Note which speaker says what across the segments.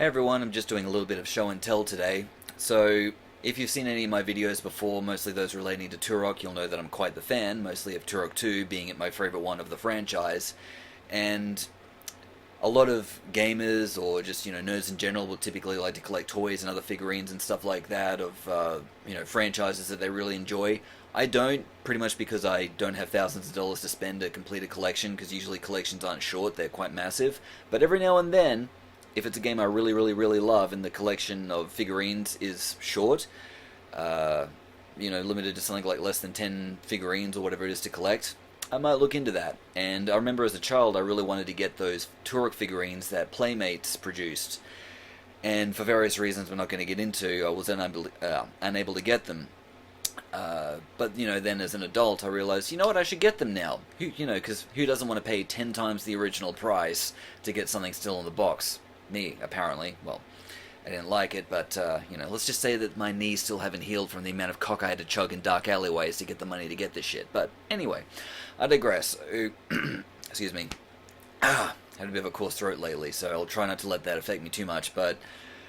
Speaker 1: Hey everyone, I'm just doing a little bit of show and tell today. So, if you've seen any of my videos before, mostly those relating to Turok, you'll know that I'm quite the fan, mostly of Turok 2 being it my favorite one of the franchise. And a lot of gamers or just, nerds in general will typically like to collect toys and other figurines and stuff like that of, franchises that they really enjoy. I don't, pretty much because I don't have thousands of dollars to spend to complete a collection, because usually collections aren't short, they're quite massive. But every now and then, if it's a game I really, really, really love and the collection of figurines is short, limited to something like less than 10 figurines or whatever it is to collect, I might look into that. And I remember as a child I really wanted to get those Turok figurines that Playmates produced. And for various reasons we're not going to get into, I was unable to get them. But then as an adult I realized, what, I should get them now. Because who doesn't want to pay 10 times the original price to get something still in the box? Me, apparently. Well, I didn't like it, but, let's just say that my knees still haven't healed from the amount of cock I had to chug in dark alleyways to get the money to get this shit. But anyway, I digress. Excuse me. Had a bit of a coarse throat lately, so I'll try not to let that affect me too much, but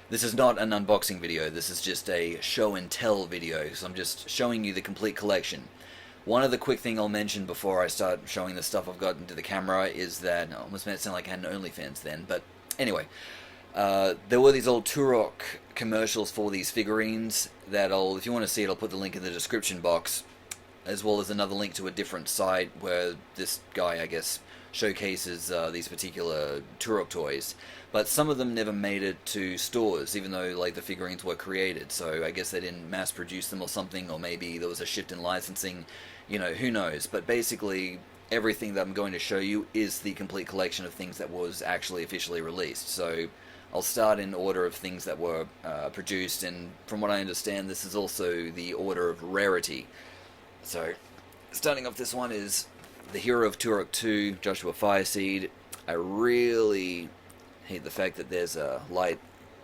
Speaker 1: this is not an unboxing video. This is just a show and tell video, so I'm just showing you the complete collection. One other quick thing I'll mention before I start showing the stuff I've got into the camera is that, I almost made it sound like I had an OnlyFans then, but anyway, there were these old Turok commercials for these figurines that if you want to see it, I'll put the link in the description box, as well as another link to a different site where this guy, I guess, showcases these particular Turok toys. But some of them never made it to stores, even though the figurines were created. So I guess they didn't mass produce them or something, or maybe there was a shift in licensing. Who knows? But basically, everything that I'm going to show you is the complete collection of things that was actually officially released. So I'll start in order of things that were produced, and from what I understand, this is also the order of rarity. So, starting off, this one is the hero of Turok 2, Joshua Fireseed. I really hate the fact that there's a light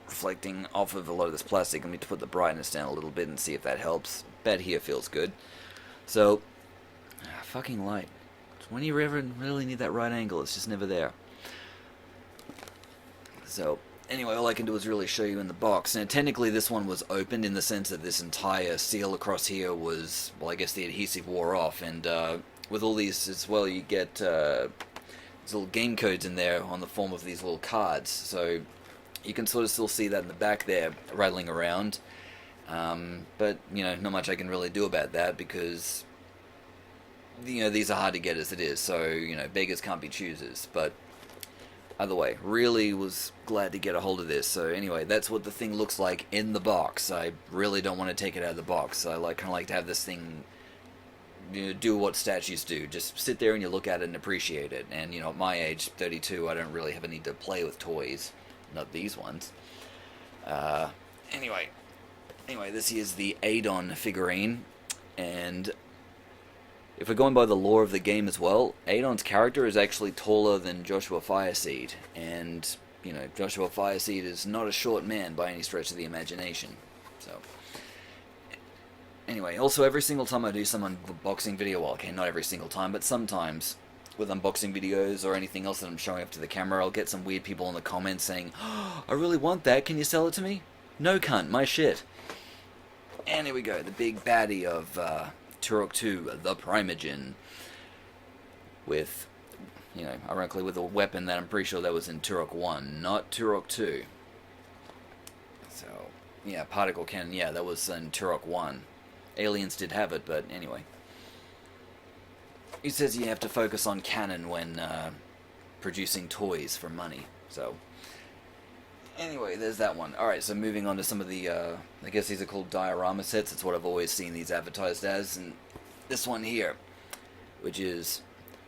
Speaker 1: reflecting off of a lot of this plastic. I need to put the brightness down a little bit and see if that helps. Bed here feels good. So, fucking light. When you ever really need that right angle, it's just never there. So, anyway, all I can do is really show you in the box. Now, technically this one was opened in the sense that this entire seal across here was, well, I guess the adhesive wore off, and with all these as well, you get these little game codes in there on the form of these little cards, so you can sort of still see that in the back there rattling around. But, not much I can really do about that, because, these are hard to get as it is, so, beggars can't be choosers. But either way, really was glad to get a hold of this. So anyway, that's what the thing looks like in the box. I really don't want to take it out of the box. I kind of like to have this thing, do what statues do. Just sit there and you look at it and appreciate it. And, at my age, 32, I don't really have a need to play with toys. Not these ones. Anyway, this is the Adon figurine. And if we're going by the lore of the game as well, Adon's character is actually taller than Joshua Fireseed. And, Joshua Fireseed is not a short man by any stretch of the imagination. So, anyway, also every single time I do some unboxing video, well, okay, not every single time, but sometimes with unboxing videos or anything else that I'm showing up to the camera, I'll get some weird people in the comments saying, "Oh, I really want that, can you sell it to me?" No, cunt, my shit. And here we go, the big baddie of Turok 2, the Primogen, with, ironically with a weapon that I'm pretty sure that was in Turok 1, not Turok 2. So, yeah, particle cannon, yeah, that was in Turok 1. Aliens did have it, but anyway. He says you have to focus on canon when producing toys for money, so anyway, there's that one. Alright, so moving on to some of the, I guess these are called diorama sets. It's what I've always seen these advertised as. And this one here, which is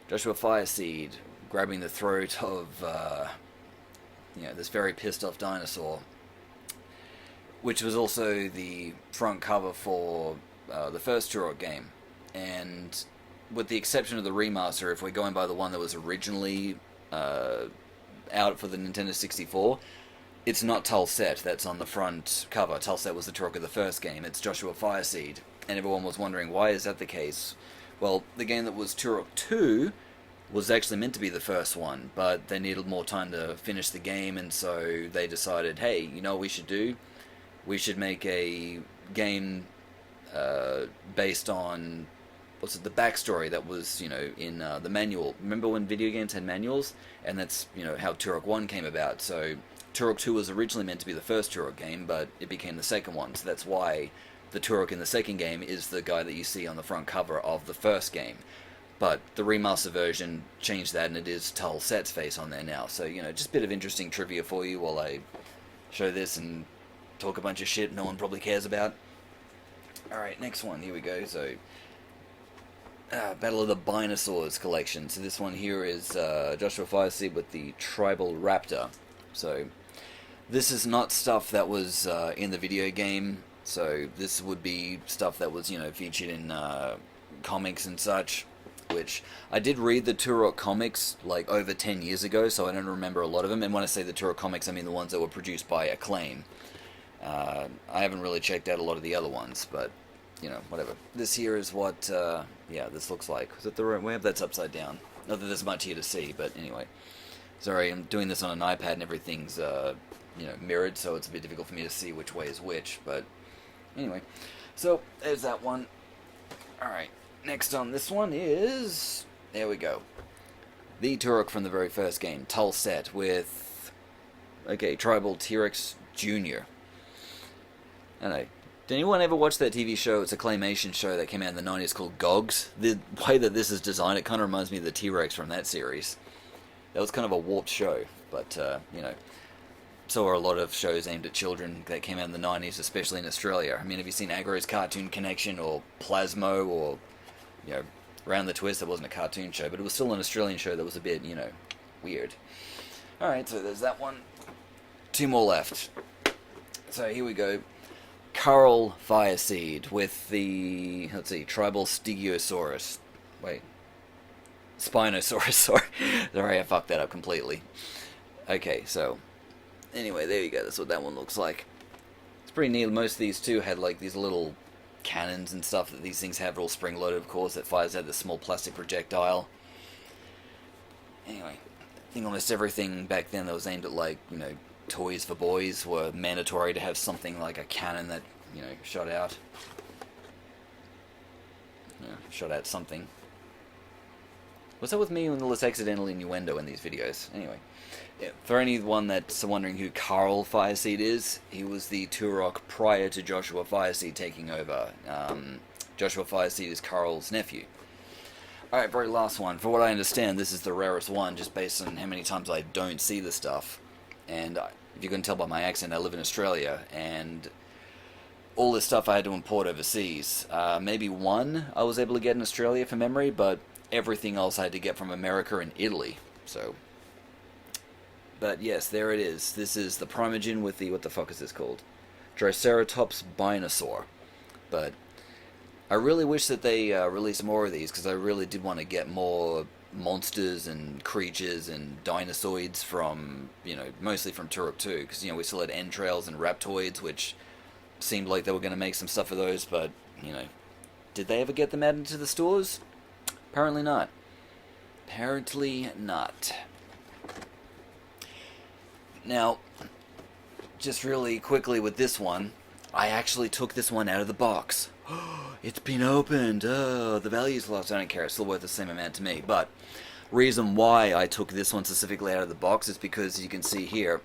Speaker 1: Joshua Fireseed grabbing the throat of, this very pissed off dinosaur, which was also the front cover for the first Turok game. And with the exception of the remaster, if we're going by the one that was originally out for the Nintendo 64, it's not Tulset that's on the front cover. Tulset was the Turok of the first game. It's Joshua Fireseed. And everyone was wondering, why is that the case? Well, the game that was Turok 2 was actually meant to be the first one, but they needed more time to finish the game, and so they decided, hey, you know what we should do? We should make a game based on the backstory that was in the manual. Remember when video games had manuals, and that's how Turok 1 came about. So Turok 2 was originally meant to be the first Turok game, but it became the second one. So that's why the Turok in the second game is the guy that you see on the front cover of the first game. But the remaster version changed that, and it is Tal Set's face on there now. So just a bit of interesting trivia for you while I show this and talk a bunch of shit no one probably cares about. Alright, next one, here we go. So Battle of the Binosaurs collection. So this one here is Joshua Fireseed with the Tribal Raptor. So this is not stuff that was in the video game. So this would be stuff that was featured in comics and such. Which I did read the Turok comics like over 10 years ago, so I don't remember a lot of them. And when I say the Turok comics, I mean the ones that were produced by Acclaim. I haven't really checked out a lot of the other ones, but whatever. This here is what, this looks like. Is it the right way? That's upside down. Not that there's much here to see, but anyway. Sorry, I'm doing this on an iPad and everything's, mirrored, so it's a bit difficult for me to see which way is which, but anyway. So, there's that one. Alright, next on this one is, there we go. The Turok from the very first game, Tal Set, with, Tribal T-Rex Jr. I don't know. Did anyone ever watch that TV show? It's a claymation show that came out in the 90s called Gogs. The way that this is designed, it kind of reminds me of the T-Rex from that series. That was kind of a warped show, but, so are a lot of shows aimed at children that came out in the 90s, especially in Australia. I mean, have you seen Agro's Cartoon Connection or Plasmo or, Round the Twist? That wasn't a cartoon show, but it was still an Australian show that was a bit, weird. Alright, so there's that one. Two more left. So here we go. Carl Fireseed with the, Tribal Stygiosaurus. Wait. Spinosaurus, sorry. Sorry, I fucked that up completely. Okay, so, anyway, there you go. That's what that one looks like. It's pretty neat. Most of these, too, had, these little cannons and stuff that these things have, all spring-loaded, of course, that fires out this small plastic projectile. Anyway, I think almost everything back then that was aimed at, toys for boys were mandatory to have something like a cannon that, shot out. Shot out something. What's up with me and this accidental innuendo in these videos? Anyway, for anyone that's wondering who Carl Fireseed is, he was the Turok prior to Joshua Fireseed taking over. Joshua Fireseed is Carl's nephew. Alright, very last one. For what I understand, this is the rarest one, just based on how many times I don't see the stuff. And if you can tell by my accent, I live in Australia, and all this stuff I had to import overseas. Maybe one I was able to get in Australia from memory, but everything else I had to get from America and Italy. So, but yes, there it is. This is the Primogen with the, what the fuck is this called? Triceratops Binosaur. But I really wish that they released more of these, because I really did want to get more monsters and creatures and dinosaurs from, mostly from Turok 2, because, we still had entrails and raptoids, which seemed like they were going to make some stuff of those, but, did they ever get them out into the stores? Apparently not. Apparently not. Now, just really quickly with this one, I actually took this one out of the box. It's been opened. The value's lost. I don't care. It's still worth the same amount to me. But reason why I took this one specifically out of the box is because you can see here,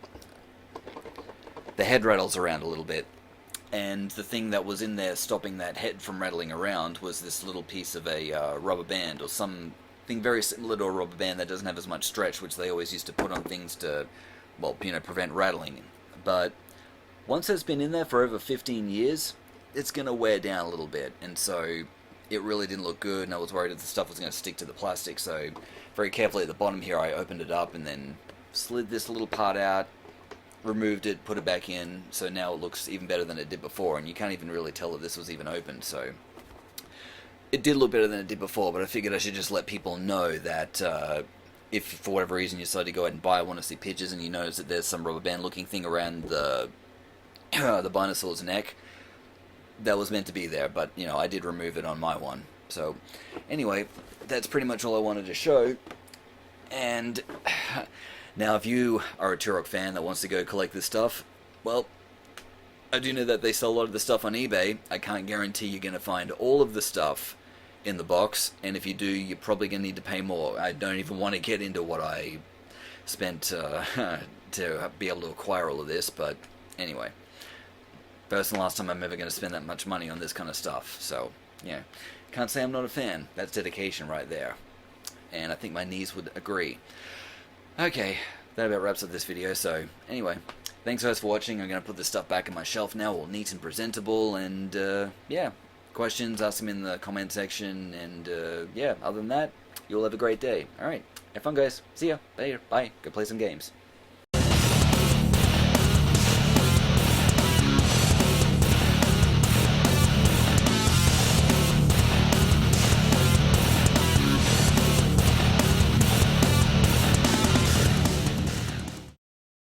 Speaker 1: the head rattles around a little bit. And the thing that was in there stopping that head from rattling around was this little piece of a rubber band or something very similar to a rubber band that doesn't have as much stretch, which they always used to put on things to, prevent rattling. But once it's been in there for over 15 years, it's going to wear down a little bit. And so it really didn't look good, and I was worried that the stuff was going to stick to the plastic. So very carefully at the bottom here, I opened it up and then slid this little part out, removed it, put it back in, so now it looks even better than it did before, and you can't even really tell that this was even opened. So it did look better than it did before, but I figured I should just let people know that if for whatever reason you decide to go ahead and buy one to see pictures and you notice that there's some rubber band looking thing around the the Binosaur's neck, that was meant to be there, but I did remove it on my one. So anyway, that's pretty much all I wanted to show. And now, if you are a Turok fan that wants to go collect this stuff, well, I do know that they sell a lot of the stuff on eBay. I can't guarantee you're going to find all of the stuff in the box, and if you do, you're probably going to need to pay more. I don't even want to get into what I spent to be able to acquire all of this, but anyway. First and last time I'm ever going to spend that much money on this kind of stuff, so, yeah. Can't say I'm not a fan. That's dedication right there. And I think my knees would agree. Okay, that about wraps up this video, so, anyway. Thanks guys for watching. I'm going to put this stuff back on my shelf now, all neat and presentable, and, yeah. Questions, ask them in the comment section, and, yeah, other than that, you'll have a great day. Alright, have fun guys. See ya. Later. Bye. Go play some games.